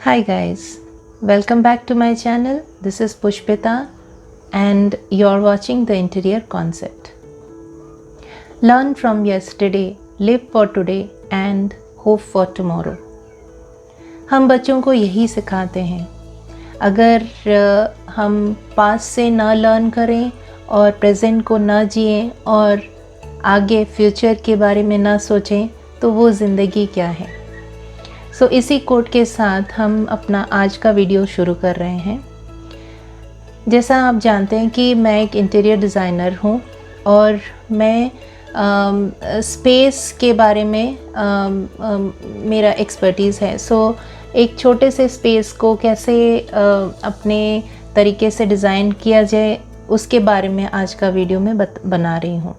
Hi guys, welcome back to my channel. This is Pushpita and you're watching the Interior Concept. Learn from yesterday, live for today and hope for tomorrow. हम बच्चों को यही सिखाते हैं। अगर हम past से ना लर्न करें और प्रेजेंट को ना जिएं और आगे फ्यूचर के बारे में ना सोचें तो वो ज़िंदगी क्या है। इसी कोट के साथ हम अपना आज का वीडियो शुरू कर रहे हैं। जैसा आप जानते हैं कि मैं एक इंटीरियर डिज़ाइनर हूँ और मैं स्पेस के बारे में मेरा एक्सपर्टीज़ है। एक छोटे से स्पेस को कैसे अपने तरीके से डिज़ाइन किया जाए उसके बारे में आज का वीडियो मैं बना रही हूँ।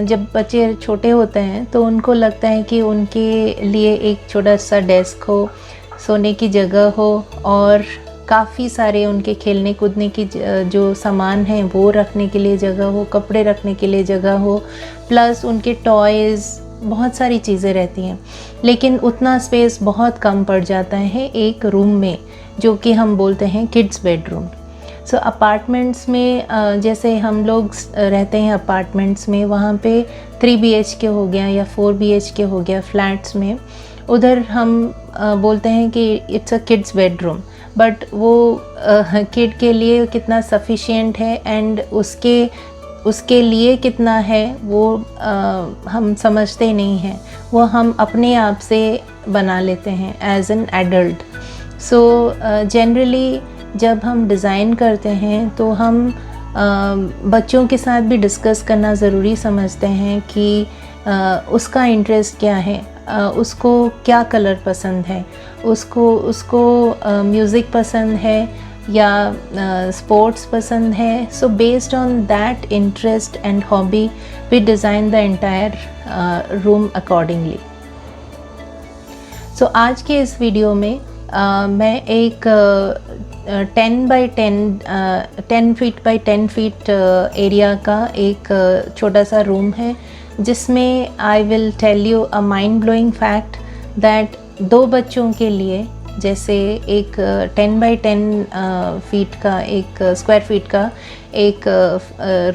जब बच्चे छोटे होते हैं तो उनको लगता है कि उनके लिए एक छोटा सा डेस्क हो, सोने की जगह हो और काफ़ी सारे उनके खेलने कूदने की जो सामान हैं वो रखने के लिए जगह हो, कपड़े रखने के लिए जगह हो, प्लस उनके टॉयज़, बहुत सारी चीज़ें रहती हैं। लेकिन उतना स्पेस बहुत कम पड़ जाता है एक रूम में, जो कि हम बोलते हैं किड्स बेडरूम। अपार्टमेंट्स में जैसे हम लोग रहते हैं अपार्टमेंट्स में, वहाँ पे 3 BHK हो गया या 4 BHK हो गया फ्लैट्स में, उधर हम बोलते हैं कि it's a kids bedroom. But वो किड के लिए कितना सफिशिएंट है एंड उसके लिए कितना है वो हम समझते नहीं हैं। वो हम अपने आप से बना लेते हैं एज एन एडल्ट। जनरली जब हम डिज़ाइन करते हैं तो हम बच्चों के साथ भी डिस्कस करना ज़रूरी समझते हैं कि उसका इंटरेस्ट क्या है, उसको क्या कलर पसंद है, उसको म्यूज़िक पसंद है या स्पोर्ट्स पसंद है। Based on that interest and hobby we design the entire room accordingly. आज के इस वीडियो में मैं एक 10 फीट बाई 10 फीट एरिया का एक छोटा सा रूम है, जिसमें I will tell you a mind blowing fact that 2 बच्चों के लिए जैसे एक 10 बाई 10 फीट का एक स्क्वायर फीट का एक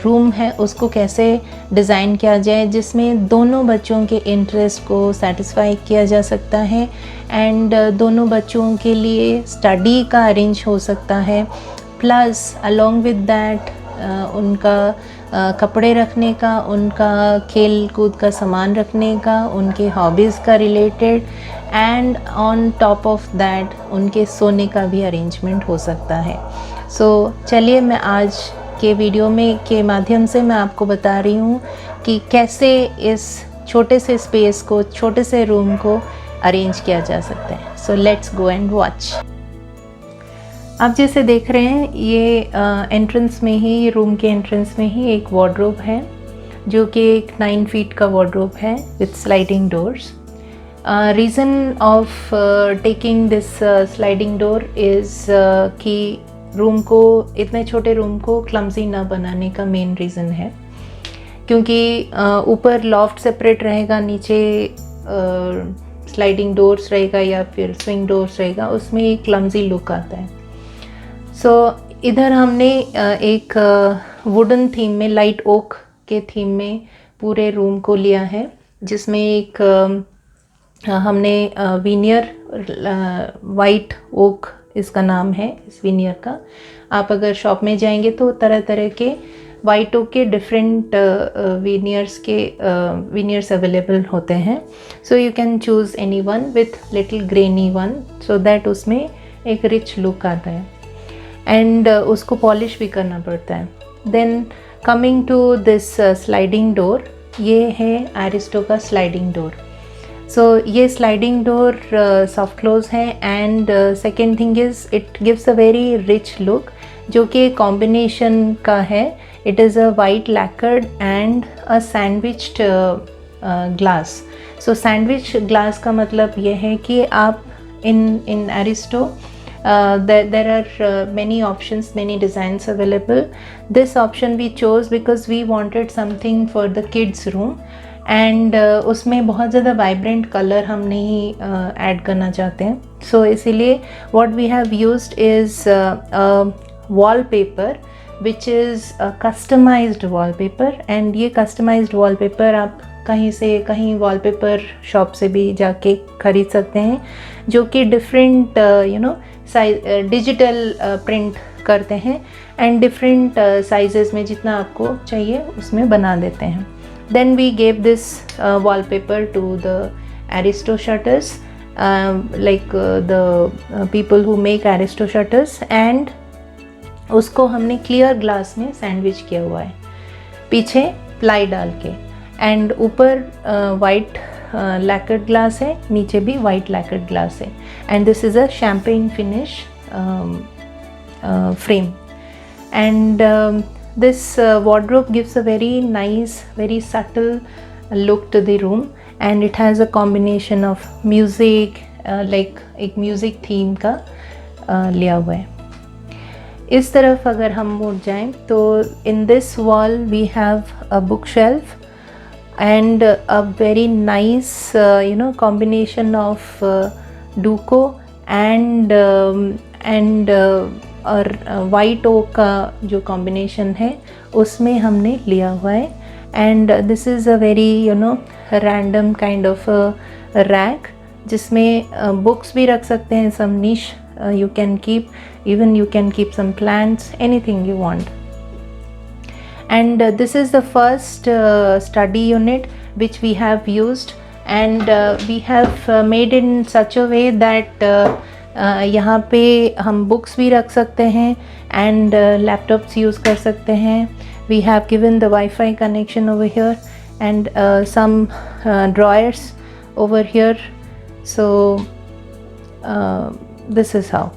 रूम है, उसको कैसे डिज़ाइन किया जाए जिसमें दोनों बच्चों के इंटरेस्ट को सेटिस्फाई किया जा सकता है एंड दोनों बच्चों के लिए स्टडी का अरेंज हो सकता है, प्लस अलोंग विद दैट उनका कपड़े रखने का, उनका खेल कूद का सामान रखने का, उनके हॉबीज़ का related and on top of that उनके सोने का भी अरेंजमेंट हो सकता है। चलिए मैं आज के वीडियो में के माध्यम से मैं आपको बता रही हूँ कि कैसे इस छोटे से स्पेस को, छोटे से रूम को अरेंज किया जा सकता है। Let's go and watch. आप जैसे देख रहे हैं ये एंट्रेंस में ही, रूम के एंट्रेंस में ही एक वार्डरोब है, जो कि एक 9 फीट का वार्डरोब है with sliding doors. Reason of taking this sliding door is कि रूम को, इतने छोटे रूम को क्लमजी ना बनाने का मेन रीज़न है, क्योंकि ऊपर लॉफ्ट सेपरेट रहेगा, नीचे स्लाइडिंग डोर्स रहेगा या फिर स्विंग डोर्स रहेगा, उसमें एक क्लमजी लुक आता है। इधर हमने एक वुडन थीम में, लाइट ओक के थीम में पूरे रूम को लिया है, जिसमें एक हमने वीनियर, वाइट ओक इसका नाम है इस वीनियर का। आप अगर शॉप में जाएंगे तो तरह तरह के वाइट ओक के डिफरेंट वीनियर्स अवेलेबल होते हैं। You can choose any one with little granny one, so that उसमें एक रिच लुक आता है एंड उसको पॉलिश भी करना पड़ता है। Then coming to this sliding door, ये है एरिस्टो का स्लाइडिंग डोर। सो ये स्लाइडिंग डोर सॉफ्ट क्लोज है. And second thing is it gives a very rich look, जो कि कॉम्बिनेशन का है. It is a white lacquered and a sandwiched glass. So sandwich glass का मतलब ये है कि आप in Aristo there are many options, many designs available. This option we chose because we wanted something for the kids room, and उसमें बहुत ज़्यादा vibrant colour हम नहीं ऐड करना चाहते हैं. सो इसीलिए what we have used is wallpaper which is customised wallpaper. And ये कस्टमाइज्ड वॉलपेपर आप कहीं से कहीं वॉलपेपर शॉप से भी जाके ख़रीद सकते हैं, जो कि डिफरेंट साइज डिजिटल प्रिंट करते हैं एंड डिफरेंट साइजेस में जितना आपको चाहिए उसमें बना देते हैं. Then we gave this wallpaper to the Aristo shutters, the people who make Aristo shutters, and उसको हमने क्लियर ग्लास में सैंडविच किया हुआ है, पीछे प्लाई डाल के. एंड ऊपर वाइट लैकर्ड ग्लास है, नीचे भी वाइट लैकर्ड ग्लास है. And this is a champagne finish frame. And this wardrobe gives a very nice, very subtle look to the room, and it has a combination of music, like एक music theme का लिया हुआ है. इस तरफ अगर हम मुड़ जाएं तो in this wall we have a bookshelf and a very nice combination of duco and और वाइट ओक का जो कॉम्बिनेशन है उसमें हमने लिया हुआ है. And this is a very random kind of rack, जिसमें बुक्स भी रख सकते हैं, some niche you can keep, even you can keep some plants, anything you want. And this is the first study unit which we have used, and we have made in such a way that यहाँ पे हम books भी रख सकते हैं and laptops use कर सकते हैं. We have given the WiFi connection over here and some drawers over here. So this is how.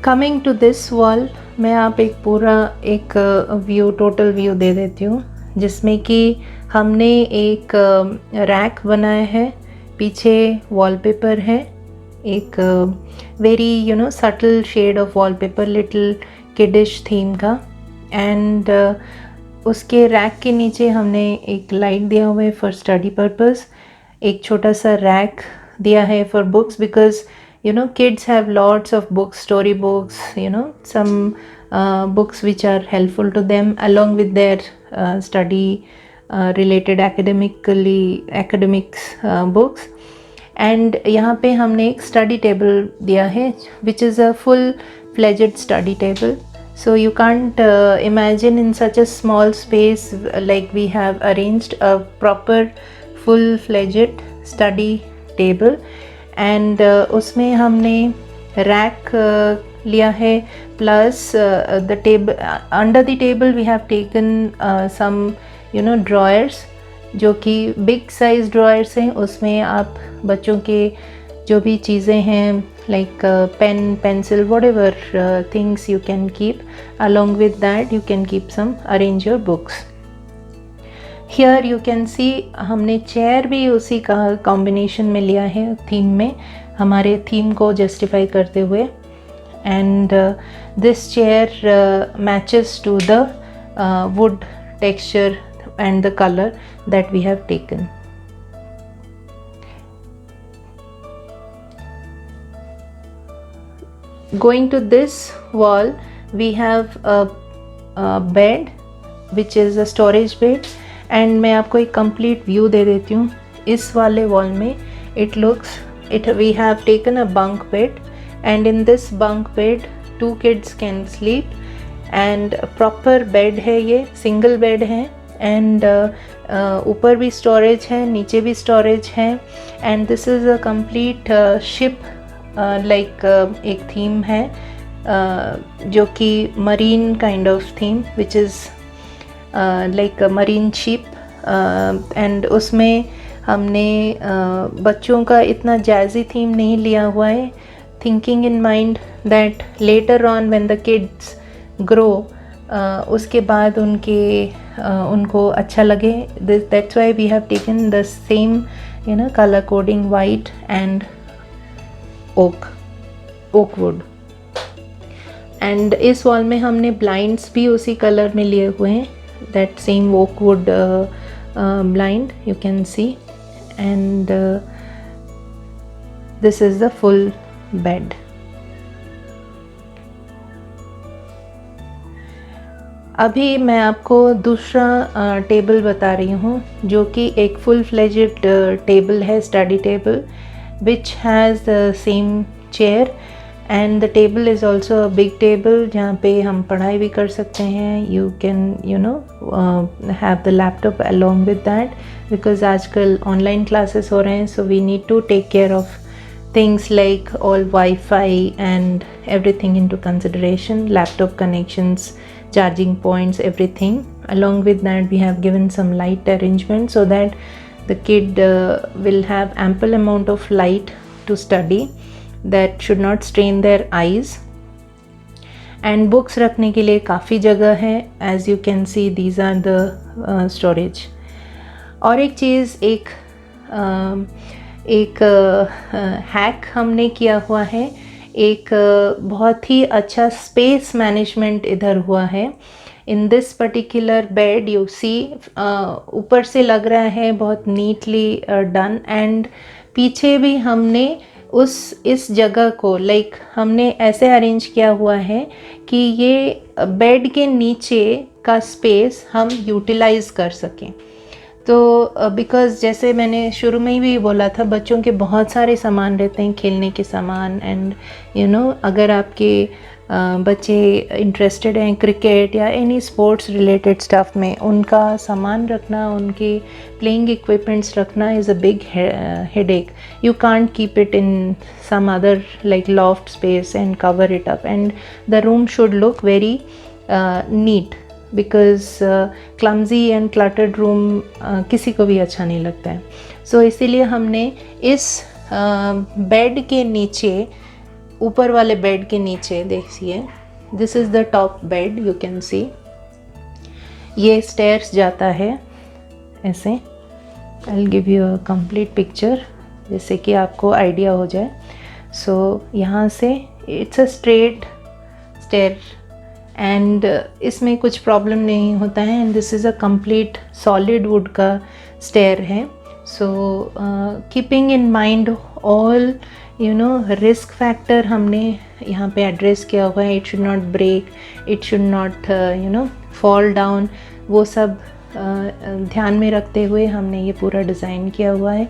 Coming to this wall, मैं आप एक पूरा एक व्यू, टोटल व्यू दे देती हूँ, जिसमें कि हमने एक रैक बनाया है, पीछे वॉलपेपर है, एक very subtle shade of wallpaper, little kiddish theme का. एंड उसके रैक के नीचे हमने एक लाइट दिया हुआ है फॉर स्टडी पर्पस. एक छोटा सा रैक दिया है for books, because kids have lots of books, story books, some books which are helpful to them along with their study related academics books. And यहाँ पे हमने एक study table दिया है, which is a full-fledged study table. So you can't imagine in such a small space like we have arranged a proper full-fledged study table. And उसमें हमने rack लिया है, plus the table, under the table we have taken some drawers, जो कि big size drawers हैं. उसमें आप बच्चों के जो भी चीज़ें हैं like pen, pencil, whatever things you can keep. Along with that you can keep some, arrange your books. Here you can see हमने चेयर भी उसी का कॉम्बिनेशन में लिया है, थीम में, हमारे थीम को जस्टिफाई करते हुए. And this chair matches to the wood texture and the color that we have taken. Going to this wall, we have a bed which is a storage bed, and मैं आपको एक complete view दे देती हूँ. इस वाले wall में we have taken a bunk bed, and in this bunk bed 2 kids can sleep, and proper bed है, ये single bed है. एंड ऊपर भी स्टोरेज है, नीचे भी स्टोरेज है. And this is a complete ship like एक थीम है, जो कि marine kind of theme, which is like a marine ship and उसमें हमने बच्चों का इतना जैज़ी थीम नहीं लिया हुआ है, thinking in mind that later on when the kids grow उसके बाद उनको अच्छा लगे. That's why we have taken the same colour coding white and oak wood. And इस वॉल में हमने ब्लाइंड्स भी उसी कलर में लिए हुए हैं, that same oak wood blind you can see. And this is the full bed. अभी मैं आपको दूसरा टेबल बता रही हूँ जो कि एक फुल फ्लेजेड टेबल है, study table, which has the same chair and the table is also a big table जहाँ पे हम पढ़ाई भी कर सकते हैं. You can have the laptop along with that, because आजकल ऑनलाइन क्लासेस हो रहे हैं, so we need to take care of things like all Wi-Fi and everything into consideration, laptop connections, charging points, everything. Along with that we have given some light arrangement so that the kid will have ample amount of light to study, that should not strain their eyes. And books रखने के लिए काफ़ी जगह है. As you can see, these are the storage. और एक चीज़, एक hack हमने किया हुआ है, एक बहुत ही अच्छा स्पेस मैनेजमेंट इधर हुआ है. In this particular bed you see, ऊपर से लग रहा है बहुत नीटली डन, एंड पीछे भी हमने इस जगह को हमने ऐसे अरेंज किया हुआ है कि ये बेड के नीचे का स्पेस हम यूटिलाइज़ कर सकें. तो बिकॉज़ जैसे मैंने शुरू में ही भी बोला था, बच्चों के बहुत सारे सामान रहते हैं, खेलने के सामान, एंड अगर आपके बच्चे इंटरेस्टेड हैं क्रिकेट या एनी स्पोर्ट्स रिलेटेड स्टफ़ में, उनका सामान रखना, उनके प्लेइंग इक्विपमेंट्स रखना is a big headache. You can't keep it in some other like loft space and cover it up, and the room should look very neat, because clumsy and cluttered room किसी को भी अच्छा नहीं लगता है. सो इसीलिए हमने इस बेड के नीचे, ऊपर वाले बेड के नीचे देखिए, this is the top bed, you can see. ये स्टेयर्स जाता है ऐसे. I will give you a complete picture जैसे कि आपको आइडिया हो जाए. सो यहाँ से it's a straight stair and इसमें कुछ प्रॉब्लम नहीं होता है. And this is a complete solid wood का स्टेयर है. So keeping in mind all risk factor हमने यहाँ पे एड्रेस किया हुआ है. It should not break, it should not fall down, वो सब ध्यान में रखते हुए हमने ये पूरा डिज़ाइन किया हुआ है.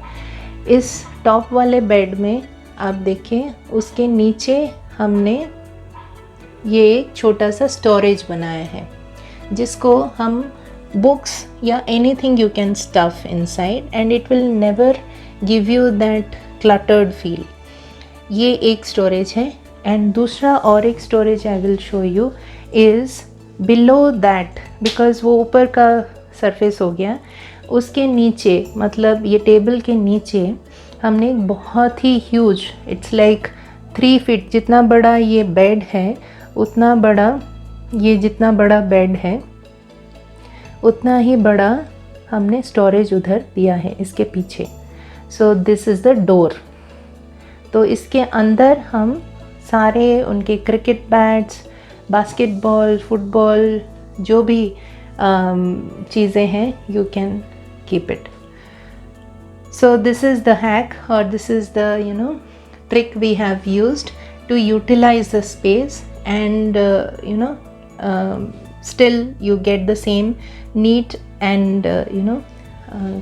इस टॉप वाले बेड में आप देखिए, उसके नीचे हमने ये एक छोटा सा स्टोरेज बनाया है जिसको हम बुक्स या anything you can stuff inside, and it will never give you that cluttered feel. ये एक स्टोरेज है. एंड दूसरा और एक storage I will show you is below that, because वो ऊपर का सरफेस हो गया. उसके नीचे, मतलब ये टेबल के नीचे हमने एक बहुत ही ह्यूज, इट्स लाइक 3 फीट, जितना बड़ा ये बेड है उतना बड़ा, ये जितना बड़ा बेड है उतना ही बड़ा हमने स्टोरेज उधर दिया है इसके पीछे. सो दिस इज़ द डोर. तो इसके अंदर हम सारे उनके क्रिकेट बैट्स, बास्केटबॉल, फुटबॉल, जो भी चीज़ें हैं, you can keep it. So this is the hack, और this is the trick we have used to utilize the space, and still you get the same neat and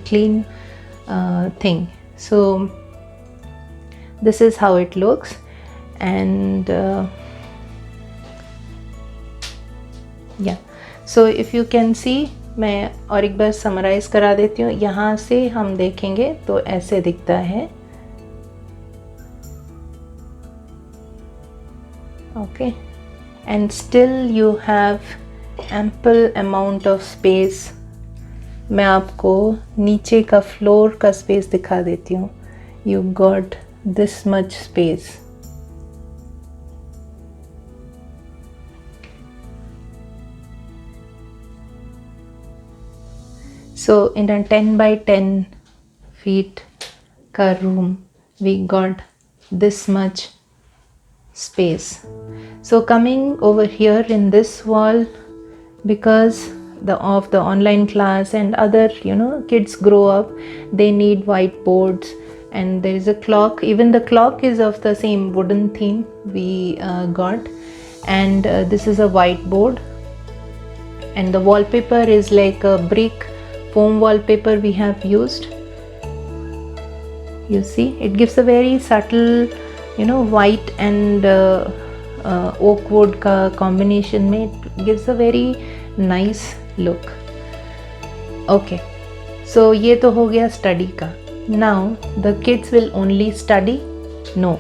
clean thing. So this is how it looks. And yeah, so if you can see, मैं और एक बार summarise करा देती हूँ. यहाँ से हम देखेंगे तो ऐसे दिखता है. Okay, and still you have ample amount of space मैं आपको नीचे का फ्लोर का स्पेस दिखा देती हूँ. You got this much space. So in a 10 by 10 feet का room, we got this much space. So coming over here in this wall, because of the online class and other kids grow up, they need whiteboards, and there is a clock. Even the clock is of the same wooden theme we got, and this is a whiteboard, and the wallpaper is like a brick foam wallpaper we have used. You see, it gives a very subtle white and oak wood ka combination mein, it gives a very nice look. Okay, so ये तो हो गया study का. Now the kids will only study? No.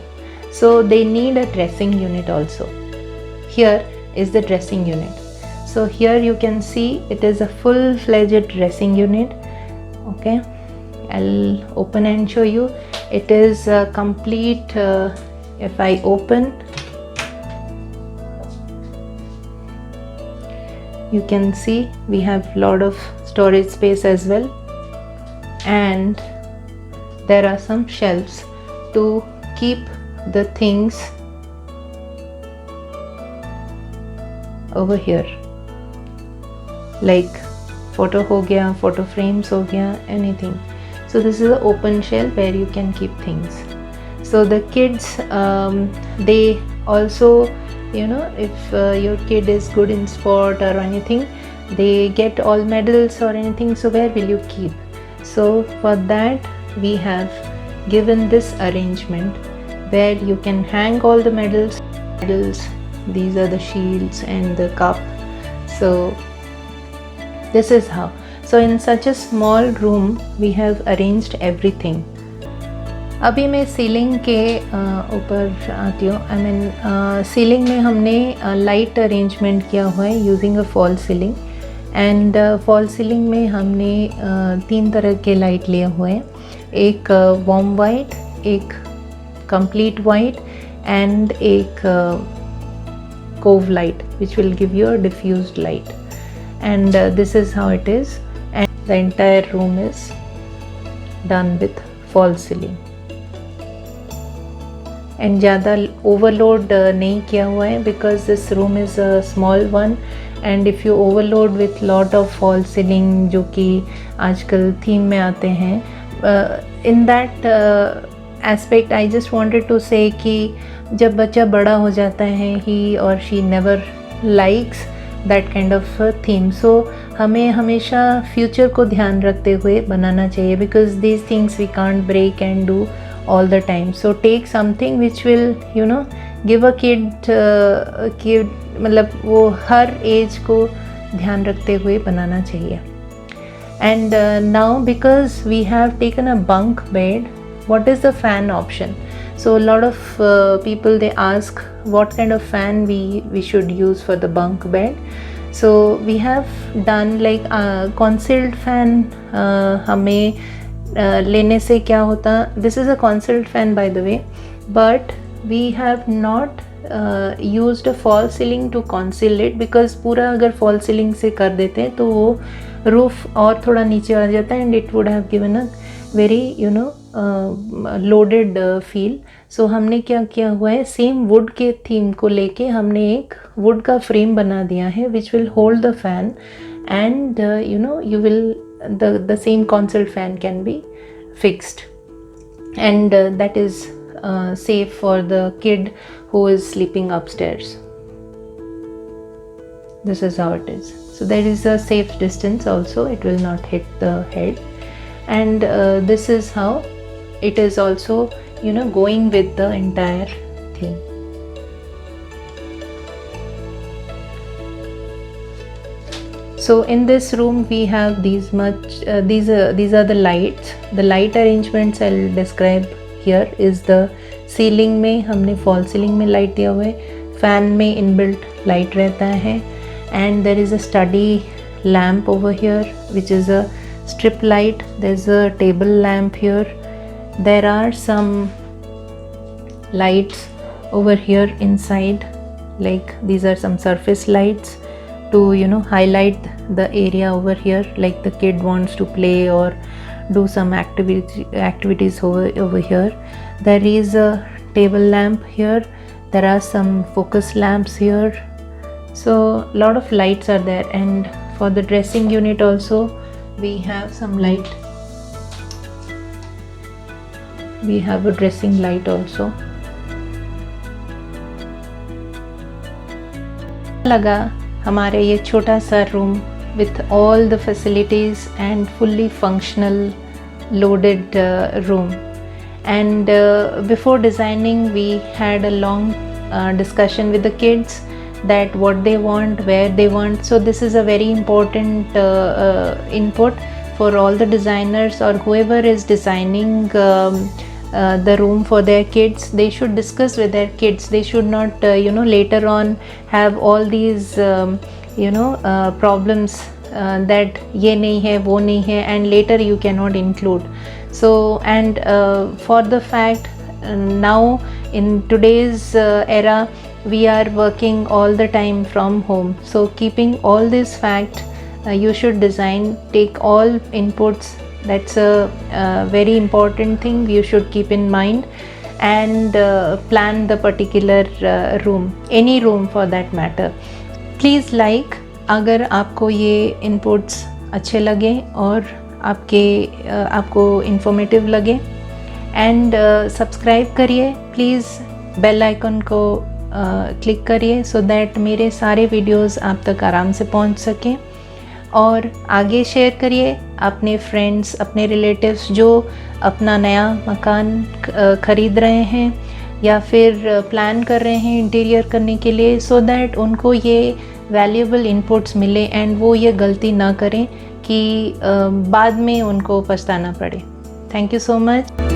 So they need a dressing unit also. Here is the dressing unit. So here you can see it is a full-fledged dressing unit. Okay, I'll open and show you. It is a complete, if I open, you can see we have lot of storage space as well, and there are some shelves to keep the things over here, like photo ho gaya, photo frames ho gaya, anything. So this is an open shelf where you can keep things. So the kids, they also, if your kid is good in sport or anything, they get all medals or anything, so where will you keep? So for that we have given this arrangement where you can hang all the medals. These are the shields and the cup. So this is how. So in such a small room we have arranged everything. अभी मैं ceiling के ऊपर आती हूँ. I mean ceiling में हमने light arrangement किया हुआ है using a fall ceiling, and fall ceiling में हमने 3 तरह के लाइट लिए हुए हैं. एक वार्म वाइट, एक कंप्लीट वाइट, एंड एक cove light which will give you a diffused light, and this is how it is, and the entire room is done with false ceiling, and ज़्यादा overload नहीं किया हुआ है because this room is a small one, and if you overload with lot of false ceiling जो कि आजकल theme में आते हैं, in that aspect I just wanted to say कि जब बच्चा बड़ा हो जाता है he or she never likes that kind of theme. So हमें हमेशा फ्यूचर को ध्यान रखते हुए बनाना चाहिए, because these things we can't break and do all the time. So take something which will give a kid मतलब वो हर एज को ध्यान रखते हुए बनाना चाहिए. And now because we have taken a bunk bed, what is the fan option? So a lot of people, they ask what kind of fan we should use for the bunk bed. So we have done like concealed fan. हमें लेने से क्या होता, this is a concealed fan by the way, but we have not used a false ceiling to conceal it, because पूरा अगर false ceiling से कर देते तो वो roof और थोड़ा नीचे आ जाता है, and it would have given a very loaded feel. So हमने क्या किया हुआ है, सेम वुड के थीम को लेके हमने एक वुड का फ्रेम बना दिया है which will hold the fan, and you will the same concealed fan can be fixed, and that is safe for the kid who is sleeping upstairs. This is how it is. So there is a safe distance also, it will not hit the head, and this is how it is also going with the entire thing. So in this room we have these are the lights. The light arrangements I'll describe here. Is the ceiling में हमने fall ceiling में light दिया हुआ है, fan में inbuilt light रहता है, and there is a study lamp over here which is a strip light, there's a table lamp here, there are some lights over here inside, like these are some surface lights to highlight the area over here, like the kid wants to play or do some activities over here. There is a table lamp here, there are some focus lamps here, so a lot of lights are there. And for the dressing unit also we have some light, we have a dressing light also. लगा हमारे ये छोटा सा room with all the facilities and fully functional loaded room. And before designing we had a long discussion with the kids that what they want, where they want. So this is a very important input for all the designers or whoever is designing the room for their kids. They should discuss with their kids. They should not later on have all these problems that ye nahi hai, wo nahi hai, and later you cannot include. So and for the fact now in today's era we are working all the time from home, so keeping all this fact you should design, take all inputs. That's a very important thing you should keep in mind, and plan the particular room, any room for that matter. Please like अगर आपको ये inputs अच्छे लगे और आपको informative लगे, and subscribe करिए please, bell icon को क्लिक करिए so that मेरे सारे वीडियोस आप तक आराम से पहुंच सकें, और आगे शेयर करिए अपने फ्रेंड्स, अपने रिलेटिव्स जो अपना नया मकान ख़रीद रहे हैं या फिर प्लान कर रहे हैं इंटीरियर करने के लिए, सो दैट उनको ये वैल्यूएबल इनपुट्स मिले एंड वो ये गलती ना करें कि बाद में उनको पछताना पड़े. Thank you so much.